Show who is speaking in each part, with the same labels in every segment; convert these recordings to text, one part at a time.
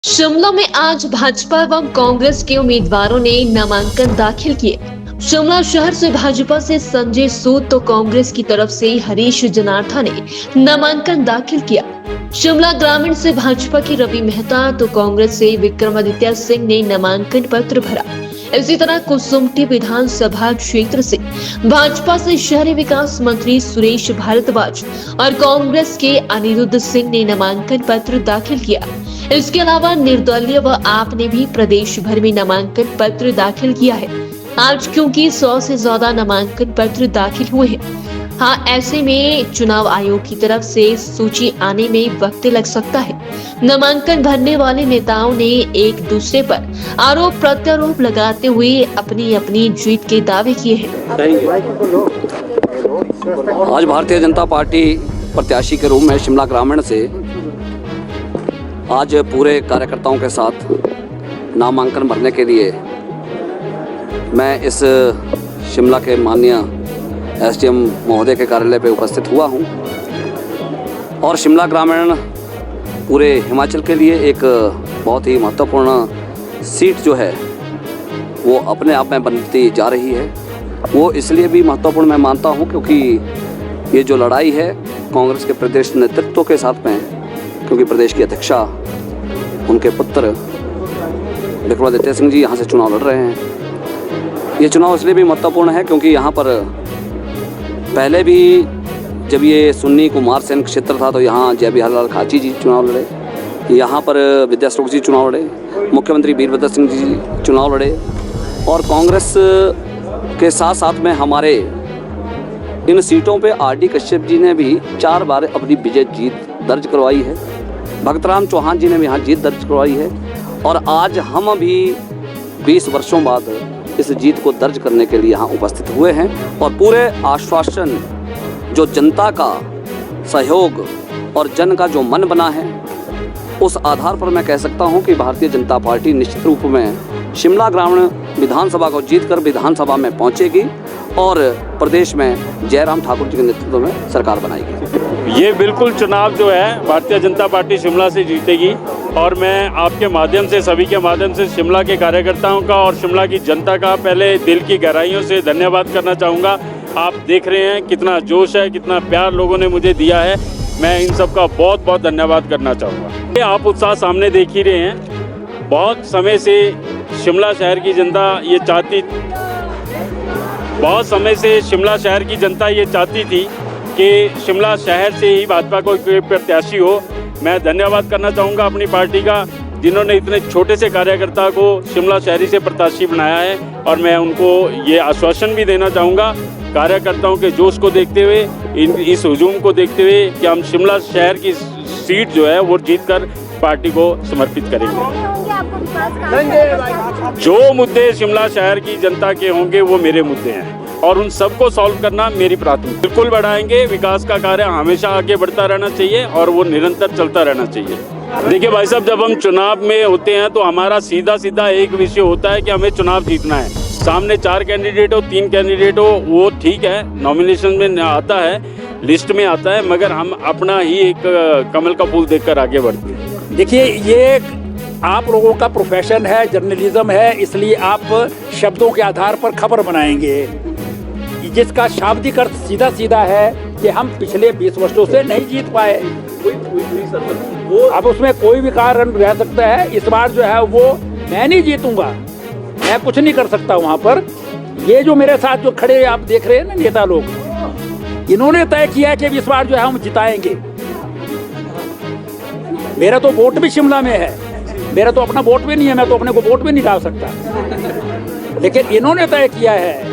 Speaker 1: शिमला में आज भाजपा एवं कांग्रेस के उम्मीदवारों ने नामांकन दाखिल किए। शिमला शहर से भाजपा से संजय सूद तो कांग्रेस की तरफ से हरीश जनार्था ने नामांकन दाखिल किया। शिमला ग्रामीण से भाजपा की रवि मेहता तो कांग्रेस से विक्रमादित्य सिंह ने नामांकन पत्र भरा। इसी तरह कुसुम्पटी विधानसभा क्षेत्र से भाजपा से शहरी विकास मंत्री सुरेश भारद्वाज और कांग्रेस के अनिरुद्ध सिंह ने नामांकन पत्र दाखिल किया। इसके अलावा निर्दलीय व आप ने भी प्रदेश भर में नामांकन पत्र दाखिल किया है। आज क्योंकि 100 से ज्यादा नामांकन पत्र दाखिल हुए हैं, हाँ, ऐसे में चुनाव आयोग की तरफ से सूची आने में वक्त लग सकता है। नामांकन भरने वाले नेताओं ने एक दूसरे पर आरोप प्रत्यारोप लगाते हुए अपनी अपनी जीत के दावे किए हैं।
Speaker 2: आज भारतीय जनता पार्टी प्रत्याशी के रूप में शिमला ग्रामीण से आज पूरे कार्यकर्ताओं के साथ नामांकन भरने के लिए मैं इस शिमला के माननीय एसडीएम महोदय के कार्यालय पे उपस्थित हुआ हूं और शिमला ग्रामीण पूरे हिमाचल के लिए एक बहुत ही महत्वपूर्ण सीट जो है वो अपने आप में बनती जा रही है। वो इसलिए भी महत्वपूर्ण मैं मानता हूं क्योंकि ये जो लड़ाई है कांग्रेस के प्रदेश नेतृत्व के साथ में, क्योंकि प्रदेश की अध्यक्षा उनके पुत्र विक्रमादित्य सिंह जी यहाँ से चुनाव लड़ रहे हैं। ये चुनाव इसलिए भी महत्वपूर्ण है क्योंकि यहाँ पर पहले भी जब ये सुन्नी कुमार सेन क्षेत्र था तो यहाँ जय बिहार लाल खाची जी चुनाव लड़े, यहाँ पर विद्याश्लोक जी चुनाव लड़े, मुख्यमंत्री वीरभद्र सिंह जी चुनाव लड़े और कांग्रेस के साथ साथ में हमारे इन सीटों पे आरडी कश्यप जी ने भी 4 बार अपनी विजय जीत दर्ज करवाई है। भगतराम चौहान जी ने भी यहाँ जीत दर्ज करवाई है और आज हम भी 20 वर्षों बाद इस जीत को दर्ज करने के लिए यहाँ उपस्थित हुए हैं और पूरे आश्वासन जो जनता का सहयोग और जन का जो मन बना है उस आधार पर मैं कह सकता हूँ कि भारतीय जनता पार्टी निश्चित रूप में शिमला ग्रामीण विधानसभा को जीतकर विधानसभा में पहुँचेगी और प्रदेश में जयराम ठाकुर जी के नेतृत्व में सरकार बनाएगी।
Speaker 3: ये बिल्कुल चुनाव जो है भारतीय जनता पार्टी शिमला से जीतेगी और मैं आपके माध्यम से, सभी के माध्यम से शिमला के कार्यकर्ताओं का और शिमला की जनता का पहले दिल की गहराइयों से धन्यवाद करना चाहूँगा। आप देख रहे हैं कितना जोश है, कितना प्यार लोगों ने मुझे दिया है। मैं इन सब का बहुत बहुत धन्यवाद करना चाहूँगा। आप उत्साह सामने देख ही रहे हैं। बहुत समय से शिमला शहर की जनता ये चाहती थी कि शिमला शहर से ही भाजपा को प्रत्याशी हो। मैं धन्यवाद करना चाहूँगा अपनी पार्टी का, जिन्होंने इतने छोटे से कार्यकर्ता को शिमला शहरी से प्रत्याशी बनाया है और मैं उनको ये आश्वासन भी देना चाहूँगा कार्यकर्ताओं के जोश को देखते हुए, इस हुजूम को देखते हुए कि हम शिमला शहर की सीट जो है वो जीतकर पार्टी को समर्पित करेंगे। जो मुद्दे शिमला शहर की जनता के होंगे वो मेरे मुद्दे हैं और उन सबको सॉल्व करना मेरी प्राथमिकता। बिल्कुल बढ़ाएंगे। विकास का कार्य हमेशा आगे बढ़ता रहना चाहिए और वो निरंतर चलता रहना चाहिए। देखिए भाई साहब, जब हम चुनाव में होते हैं तो हमारा सीधा एक विषय होता है कि हमें चुनाव जीतना है। सामने 4 कैंडिडेट हो, 3 कैंडिडेट हो, वो ठीक है, नॉमिनेशन में आता है, लिस्ट में आता है, मगर हम अपना ही एक कमल का फूल देखकर आगे बढ़ते हैं।
Speaker 4: देखिए, ये आप लोगों का प्रोफेशन है, जर्नलिज्म है, इसलिए आप शब्दों के आधार पर खबर बनाएंगे जिसका शाब्दिक अर्थ सीधा है कि हम पिछले 20 वर्षों से नहीं जीत पाए। अब उसमें कोई भी कारण रह सकता है। इस बार जो है वो मैं नहीं जीतूंगा, मैं कुछ नहीं कर सकता वहाँ पर। ये जो मेरे साथ जो खड़े आप देख रहे हैं ना नेता लोग, इन्होंने तय किया कि इस बार जो है हम जिताएंगे। मेरा तो वोट भी शिमला में है, मेरा तो अपना वोट भी नहीं है, मैं तो अपने को वोट भी नहीं डाल सकता। लेकिन इन्होंने तय किया है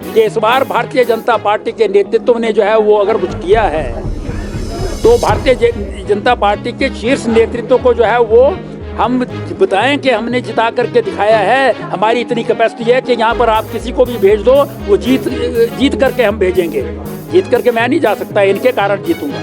Speaker 4: कि इस बार भारतीय जनता पार्टी के नेतृत्व ने जो है वो अगर कुछ किया है तो भारतीय जनता पार्टी के शीर्ष नेतृत्व को जो है वो हम बताएं कि हमने जिता करके दिखाया है। हमारी इतनी कैपेसिटी है कि यहाँ पर आप किसी को भी भेज दो, वो जीत करके हम भेजेंगे। जीत करके मैं नहीं जा सकता, इनके कारण जीतूंगा।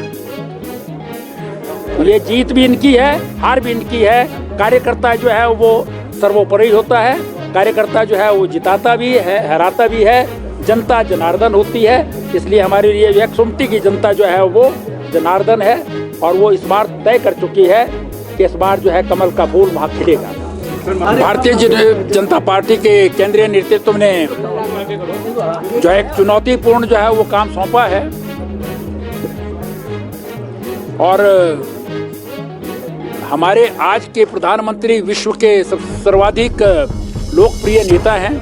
Speaker 4: ये जीत भी इनकी है, हार भी इनकी है। कार्यकर्ता जो है वो सर्वोपरि होता है। कार्यकर्ता जो है वो जिताता भी है, हराता भी है। जनता जनार्दन होती है, इसलिए हमारे लिए कुसुम्पटी की जनता जो है वो जनार्दन है और वो इस बार तय कर चुकी है कि इस बार जो है कमल का फूल वहाँ खिलेगा। भारतीय जनता पार्टी के केंद्रीय नेतृत्व ने जो एक चुनौतीपूर्ण जो है वो काम सौंपा है और हमारे आज के प्रधानमंत्री विश्व के सर्वाधिक लोकप्रिय नेता हैं।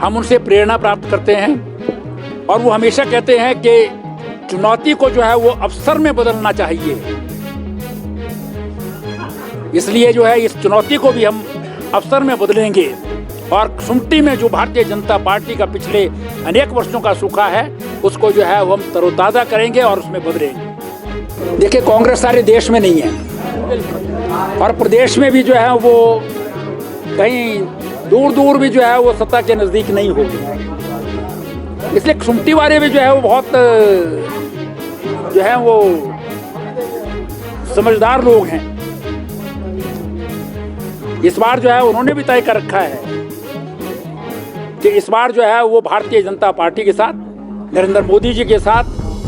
Speaker 4: हम उनसे प्रेरणा प्राप्त करते हैं और वो हमेशा कहते हैं कि चुनौती को जो है वो अवसर में बदलना चाहिए। इसलिए जो है इस चुनौती को भी हम अवसर में बदलेंगे और सुमटी में जो भारतीय जनता पार्टी का पिछले अनेक वर्षों का सूखा है उसको जो है वो हम तरोताज़ा करेंगे और उसमें बदलेंगे। देखिए, कांग्रेस सारे देश में नहीं है और प्रदेश में भी जो है वो कहीं दूर दूर भी जो है वो सत्ता के नज़दीक नहीं होगी। इसलिए सुमटी वाले भी जो है वो बहुत जो है वो समझदार लोग हैं। इस बार जो है उन्होंने भी तय कर रखा है कि इस बार जो है वो भारतीय जनता पार्टी के साथ, नरेंद्र मोदी जी के साथ,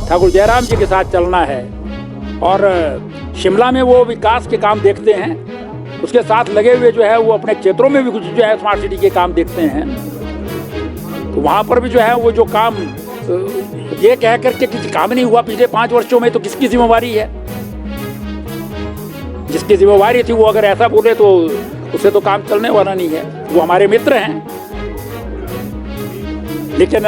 Speaker 4: ठाकुर जयराम जी के साथ चलना है और शिमला में वो विकास के काम देखते हैं, उसके साथ लगे हुए जो है वो अपने क्षेत्रों में भी कुछ जो है स्मार्ट सिटी के काम देखते हैं। तो वहाँ पर भी जो है वो जो काम ये कह करके किसी काम नहीं हुआ पिछले 5 वर्षों में, तो किसकी जिम्मेवारी है? जिसकी जिम्मेवारी थी वो अगर ऐसा बोले तो उससे तो काम चलने वाला नहीं है। वो हमारे मित्र हैं, लेकिन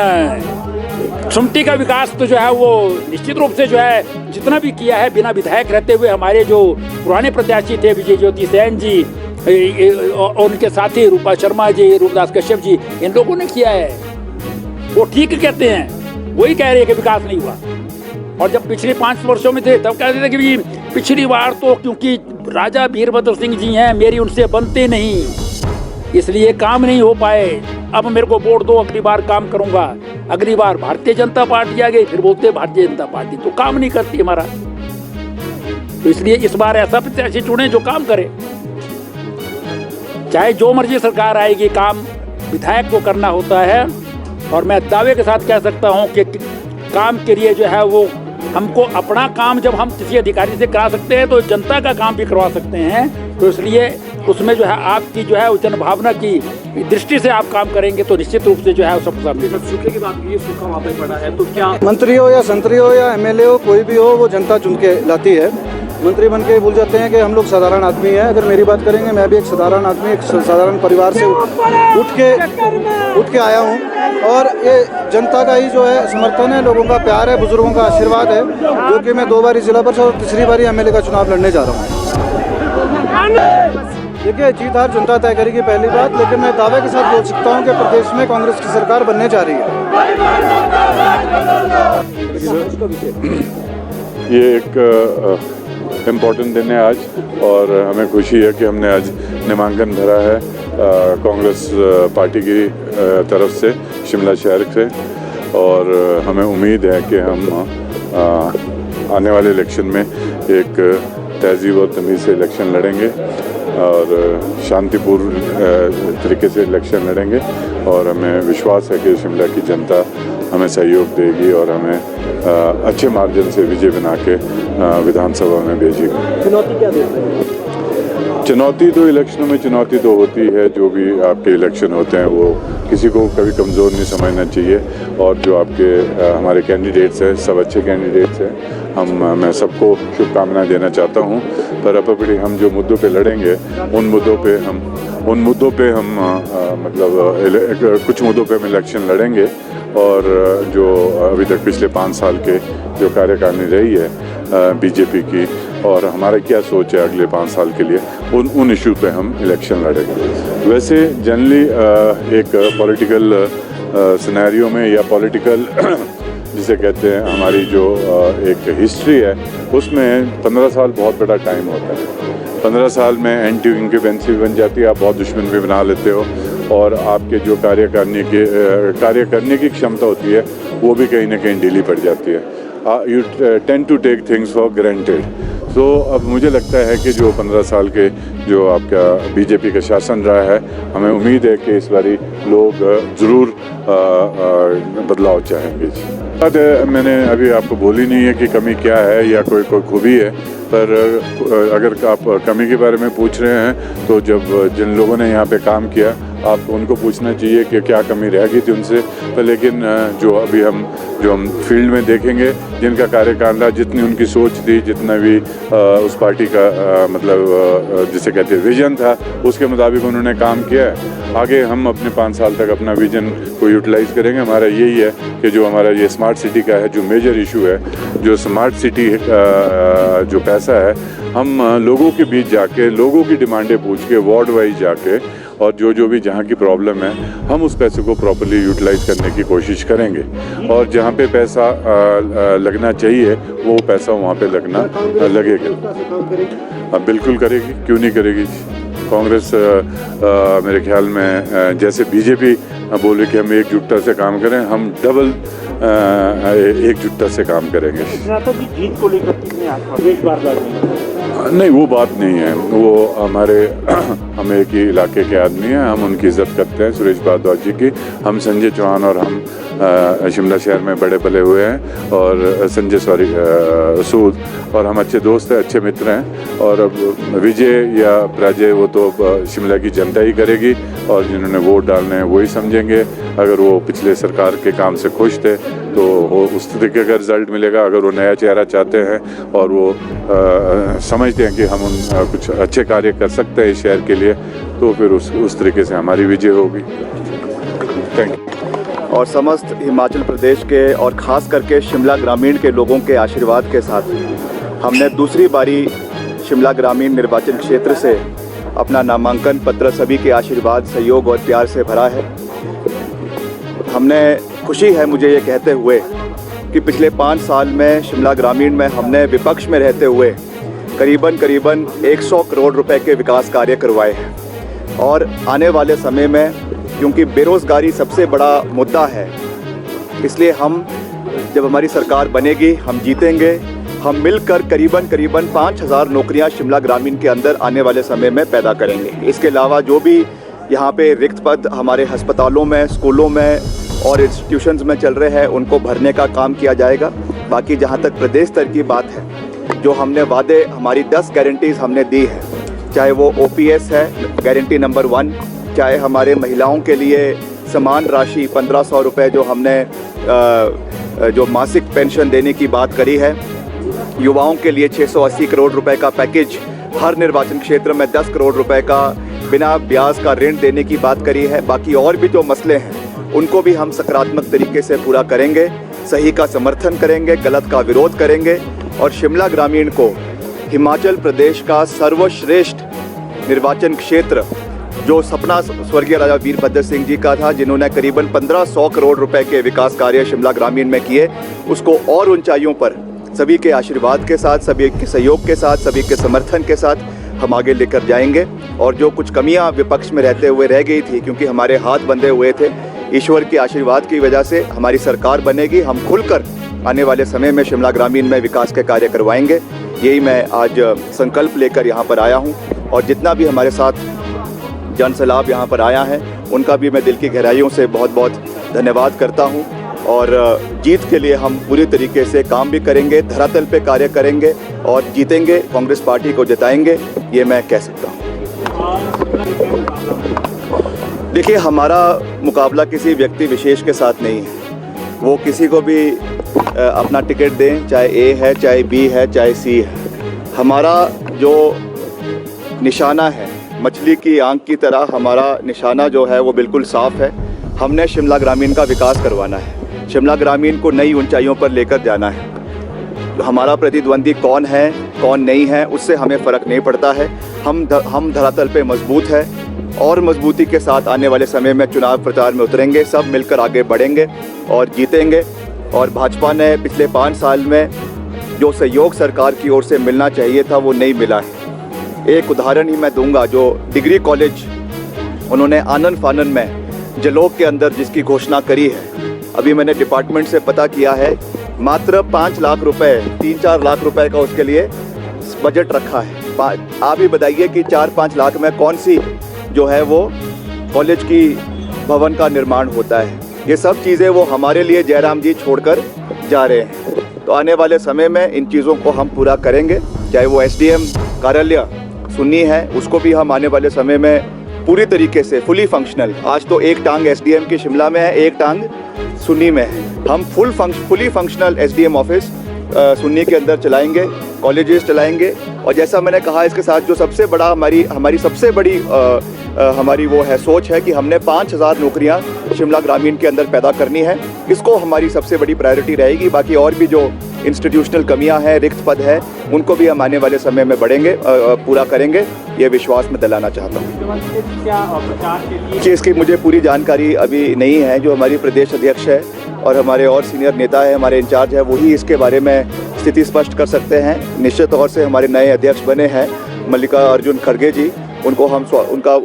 Speaker 4: सुमटी का विकास तो जो है वो निश्चित रूप से जो है जितना भी किया है बिना विधायक रहते हुए हमारे जो पुराने प्रत्याशी थे विजय ज्योति सेन जी और उनके साथी रूपा शर्मा जी, रूपदास कश्यप जी, इन लोगों ने किया है। वो ठीक कहते हैं, वही कह रहे हैं कि विकास नहीं हुआ। और जब पिछले 5 वर्षों में थे तब कहते थे कि पिछली बार तो क्योंकि राजा वीरभद्र सिंह जी हैं, मेरी उनसे बनते नहीं, इसलिए काम नहीं हो पाए। अब मेरे को वोट दो, अगली बार काम करूंगा। अगली बार भारतीय जनता पार्टी आ गई, फिर बोलते भारतीय जनता पार्टी तो काम नहीं करती हमारा। तो इसलिए इस बार ऐसा प्रत्याशी चुने जो काम करे। चाहे जो मर्जी सरकार आएगी, काम विधायक को करना होता है। और मैं दावे के साथ कह सकता हूं कि काम के लिए जो है वो हमको अपना काम जब हम किसी अधिकारी से करा सकते हैं तो जनता का काम भी करवा सकते हैं। तो इसलिए उसमें जो है आपकी जो है जन भावना की दृष्टि से आप काम करेंगे तो निश्चित रूप से जो है सफलता मिलेगी।
Speaker 5: सूखे की बात की, सूखा वहाँ पे पड़ा है तो क्या
Speaker 6: मंत्री हो या संतरी हो या एमएलए हो, कोई भी हो, वो जनता चुन के लाती है। मंत्री बन के भूल जाते हैं कि हम लोग साधारण आदमी हैं। अगर मेरी बात करेंगे, मैं भी एक साधारण आदमी, एक साधारण परिवार से उठ के आया हूं और ये जनता का ही जो है समर्थन है, लोगों का प्यार है, बुजुर्गों का आशीर्वाद है, जो कि मैं 2 बारी जिला परिषद और 3री बारी एमएलए का चुनाव लड़ने जा रहा हूँ। देखिए, जीत हार जनता तय करेगी पहली बात, लेकिन मैं दावे के साथ बोल सकता हूँ कि प्रदेश में कांग्रेस की सरकार बनने जा रही है।
Speaker 7: ये एक इम्पोर्टेंट दिन है आज और हमें खुशी है कि हमने आज नामांकन भरा है कांग्रेस पार्टी की तरफ से शिमला शहर से और हमें उम्मीद है कि हम आने वाले इलेक्शन में एक तहजीब और तमीज़ से इलेक्शन लड़ेंगे और शांतिपूर्ण तरीके से इलेक्शन लड़ेंगे और हमें विश्वास है कि शिमला की जनता हमें सहयोग देगी और हमें अच्छे मार्जिन से विजय बना के विधानसभा में भेजेगी।
Speaker 5: चुनौती क्या देखते हैं?
Speaker 7: चुनौती तो इलेक्शनों में चुनौती तो होती है, जो भी आपके इलेक्शन होते हैं वो किसी को कभी कमज़ोर नहीं समझना चाहिए और जो आपके हमारे कैंडिडेट्स हैं सब अच्छे कैंडिडेट्स हैं। मैं सबको शुभकामनाएं देना चाहता हूं, पर अपनी हम जो मुद्दों पे लड़ेंगे उन मुद्दों पे हम मतलब कुछ मुद्दों पे हम इलेक्शन लड़ेंगे और जो अभी तक पिछले 5 साल के जो कार्यकारिणी रही है बीजेपी की और हमारा क्या सोच है अगले 5 साल के लिए, उन इशू पे हम इलेक्शन लड़ेंगे। वैसे जनरली एक पॉलिटिकल सिनेरियो में या पॉलिटिकल जिसे कहते हैं हमारी जो एक हिस्ट्री है उसमें 15 साल बहुत बड़ा टाइम होता है। 15 साल में एंटी इंक्यूबेंसी बन जाती है, आप बहुत दुश्मन भी बना लेते हो और आपके जो कार्य करने की क्षमता होती है वो भी कहीं ना कहीं ढीली पड़ जाती है। You tend to take things for granted. तो अब मुझे लगता है कि जो 15 साल के जो आपका बीजेपी का शासन रहा है, हमें उम्मीद है कि इस बारी लोग ज़रूर बदलाव चाहेंगे। मैंने अभी आपको बोली नहीं है कि कमी क्या है या कोई खूबी है, पर अगर आप कमी के बारे में पूछ रहे हैं तो जब जिन लोगों ने यहाँ पे काम किया आप उनको पूछना चाहिए कि क्या कमी रह गई थी उनसे। पर लेकिन जो अभी हम फील्ड में देखेंगे, जिनका कार्यकाल रहा, जितनी उनकी सोच थी, जितना भी उस पार्टी का मतलब जिसे कहते हैं विजन था, उसके मुताबिक उन्होंने काम किया है। आगे हम अपने 5 साल तक अपना विजन को यूटिलाइज़ करेंगे। हमारा यही है कि जो हमारा ये स्मार्ट सिटी का है जो मेजर इशू है, जो स्मार्ट सिटी जो पैसा है, हम लोगों के बीच जाके लोगों की डिमांडें पूछ के वार्ड वाइज जाके और जो भी जहाँ की प्रॉब्लम है हम उस पैसे को प्रॉपर्ली यूटिलाइज करने की कोशिश करेंगे और जहाँ पे पैसा लगना चाहिए वो पैसा वहाँ पे लगेगा। बिल्कुल करेगी, क्यों नहीं करेगी। कांग्रेस मेरे ख्याल में जैसे बीजेपी बोल रही कि हम एकजुटता से काम करें, हम डबल एकजुटता से काम करेंगे।
Speaker 5: जीत को लेकर कितने आत्मविश्वास
Speaker 7: नहीं, वो बात नहीं है। वो हम एक ही इलाके के आदमी हैं, हम उनकी इज़्ज़त करते हैं, सुरेश भारद्वाज जी की। हम संजय चौहान और हम शिमला शहर में बड़े पले हुए हैं और सूद, और हम अच्छे दोस्त हैं, अच्छे मित्र हैं। और अब विजय या पराजय वो तो शिमला की जनता ही करेगी और जिन्होंने वोट डालने हैं वही समझेंगे। अगर वो पिछले सरकार के काम से खुश थे तो वो उस तरीके का रिज़ल्ट मिलेगा। अगर वो नया चेहरा चाहते हैं और वो समझते हैं कि हम कुछ अच्छे कार्य कर सकते हैं इस शहर के लिए, तो फिर उस तरीके से हमारी विजय होगी। Thank you.
Speaker 8: और समस्त हिमाचल प्रदेश के और ख़ास करके शिमला ग्रामीण के लोगों के आशीर्वाद के साथ हमने दूसरी बारी शिमला ग्रामीण निर्वाचन क्षेत्र से अपना नामांकन पत्र सभी के आशीर्वाद, सहयोग और प्यार से भरा है। हमने खुशी है मुझे ये कहते हुए कि पिछले 5 साल में शिमला ग्रामीण में हमने विपक्ष में रहते हुए करीबन 100 करोड़ रुपए के विकास कार्य करवाए हैं। और आने वाले समय में क्योंकि बेरोज़गारी सबसे बड़ा मुद्दा है, इसलिए हम जब हमारी सरकार बनेगी हम जीतेंगे। हम मिलकर करीबन 5000 नौकरियां शिमला ग्रामीण के अंदर आने वाले समय में पैदा करेंगे। इसके अलावा जो भी यहाँ पे रिक्त पद हमारे अस्पतालों में, स्कूलों में और इंस्टीट्यूशंस में चल रहे हैं उनको भरने का काम किया जाएगा। बाकी जहाँ तक प्रदेश स्तर की बात है, जो हमने वादे, हमारी 10 गारंटीज़ हमने दी है, चाहे वो OPS है गारंटी नंबर 1, चाहे हमारे महिलाओं के लिए समान राशि 1500 रुपये जो हमने जो मासिक पेंशन देने की बात करी है, युवाओं के लिए 680 करोड़ रुपए का पैकेज, हर निर्वाचन क्षेत्र में 10 करोड़ रुपए का बिना ब्याज का ऋण देने की बात करी है। बाकी और भी जो मसले हैं उनको भी हम सकारात्मक तरीके से पूरा करेंगे, सही का समर्थन करेंगे, गलत का विरोध करेंगे और शिमला ग्रामीण को हिमाचल प्रदेश का सर्वश्रेष्ठ निर्वाचन क्षेत्र, जो सपना स्वर्गीय राजा वीरभद्र सिंह जी का था, जिन्होंने करीबन 1500 करोड़ रुपए के विकास कार्य शिमला ग्रामीण में किए, उसको और ऊंचाइयों पर सभी के आशीर्वाद के साथ, सभी के सहयोग के साथ, सभी के समर्थन के साथ हम आगे लेकर जाएंगे। और जो कुछ कमियां विपक्ष में रहते हुए रह गई थी, क्योंकि हमारे हाथ बंधे हुए थे, ईश्वर के आशीर्वाद की वजह से हमारी सरकार बनेगी। हम खुलकर आने वाले समय में शिमला ग्रामीण में विकास के कार्य करवाएंगे। यही मैं आज संकल्प लेकर यहाँ पर आया हूँ और जितना भी हमारे साथ जनसैलाब यहाँ पर आया है उनका भी मैं दिल की गहराइयों से बहुत बहुत धन्यवाद करता हूँ। और जीत के लिए हम पूरी तरीके से काम भी करेंगे, धरातल पे कार्य करेंगे और जीतेंगे, कांग्रेस पार्टी को जिताएंगे, ये मैं कह सकता हूँ। देखिए, हमारा मुकाबला किसी व्यक्ति विशेष के साथ नहीं है। वो किसी को भी अपना टिकट दें, चाहे A है, चाहे B है, चाहे C है। हमारा जो निशाना है, मछली की आंख की तरह हमारा निशाना जो है वो बिल्कुल साफ़ है। हमने शिमला ग्रामीण का विकास करवाना है, शिमला ग्रामीण को नई ऊंचाइयों पर लेकर जाना है। हमारा प्रतिद्वंदी कौन है कौन नहीं है उससे हमें फ़र्क नहीं पड़ता है। हम धरातल पे मजबूत है और मजबूती के साथ आने वाले समय में चुनाव प्रचार में उतरेंगे, सब मिलकर आगे बढ़ेंगे और जीतेंगे। और भाजपा ने पिछले 5 साल में जो सहयोग सरकार की ओर से मिलना चाहिए था वो नहीं मिला है। एक उदाहरण ही मैं दूंगा, जो डिग्री कॉलेज उन्होंने आनन फानन में जलोग के अंदर जिसकी घोषणा करी है, अभी मैंने डिपार्टमेंट से पता किया है, मात्र 5 लाख रुपए, 3-4 लाख रुपए का उसके लिए बजट रखा है। आप ही बताइए कि 4-5 लाख में कौन सी जो है वो कॉलेज की भवन का निर्माण होता है। ये सब चीज़ें वो हमारे लिए जयराम जी छोड़कर जा रहे हैं। तो आने वाले समय में इन चीज़ों को हम पूरा करेंगे चाहे वो एसडीएम कार्यालय सुन्नी है, उसको भी हम आने वाले समय में पूरी तरीके से फुली फंक्शनल, आज तो एक टांग एसडीएम की शिमला में है, एक टांग सुन्नी में है, हम fully functional SDM office Sunni के अंदर चलाएंगे, कॉलेजेस चलाएंगे। और जैसा मैंने कहा, इसके साथ जो सबसे बड़ा हमारी सबसे बड़ी हमारी वो है सोच है कि हमने 5000 नौकरियां शिमला ग्रामीण के अंदर पैदा करनी है। इसको हमारी सबसे बड़ी प्रायोरिटी रहेगी। बाकी और भी जो इंस्टीट्यूशनल कमियां हैं, रिक्त पद है, उनको भी हम आने वाले समय में पूरा करेंगे, ये विश्वास मैं दिलाना चाहता हूँ। कि इसकी मुझे पूरी जानकारी अभी नहीं है। जो हमारी प्रदेश अध्यक्ष है और हमारे और सीनियर नेता है, हमारे इंचार्ज है, वही इसके बारे में स्थिति स्पष्ट कर सकते हैं। निश्चित तौर से हमारे नए अध्यक्ष बने हैं मल्लिकार्जुन खड़गे जी, उनको हम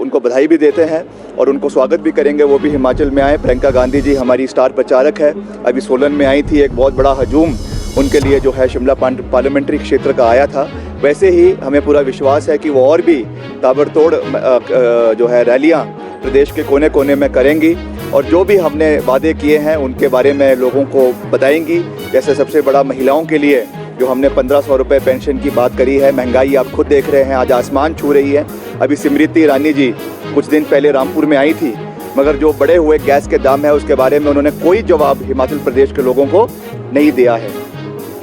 Speaker 8: उनको बधाई भी देते हैं और उनको स्वागत भी करेंगे। वो भी हिमाचल में आए। प्रियंका गांधी जी हमारी स्टार प्रचारक है, अभी सोलन में आई थी, एक बहुत बड़ा हजूम उनके लिए जो है शिमला पार्लियामेंट्री क्षेत्र का आया था। वैसे ही हमें पूरा विश्वास है कि वो और भी ताबड़तोड़ जो है रैलियां प्रदेश के कोने कोने में करेंगी और जो भी हमने वादे किए हैं उनके बारे में लोगों को बताएंगी। जैसे सबसे बड़ा महिलाओं के लिए जो हमने 1500 रुपये पेंशन की बात करी है, महंगाई आप खुद देख रहे हैं आज आसमान छू रही है। अभी स्मृति ईरानी जी कुछ दिन पहले रामपुर में आई थी, मगर जो बढ़े हुए गैस के दाम है उसके बारे में उन्होंने कोई जवाब हिमाचल प्रदेश के लोगों को नहीं दिया है।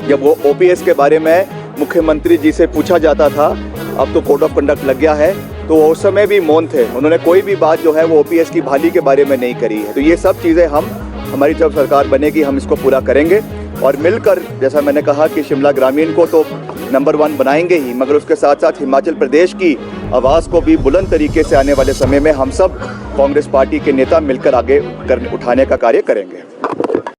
Speaker 8: जब वो ओपीएस के बारे में मुख्यमंत्री जी से पूछा जाता था, अब तो कोड ऑफ कंडक्ट लग गया है, तो वो उस समय भी मौन थे। उन्होंने कोई भी बात जो है वो ओपीएस की बहाली के बारे में नहीं करी है। तो ये सब चीज़ें हमारी जब सरकार बनेगी हम इसको पूरा करेंगे और मिलकर, जैसा मैंने कहा कि शिमला ग्रामीण को तो नंबर 1 बनाएंगे ही, मगर उसके साथ साथ हिमाचल प्रदेश की आवाज़ को भी बुलंद तरीके से आने वाले समय में हम सब कांग्रेस पार्टी के नेता मिलकर आगे उठाने का कार्य करेंगे।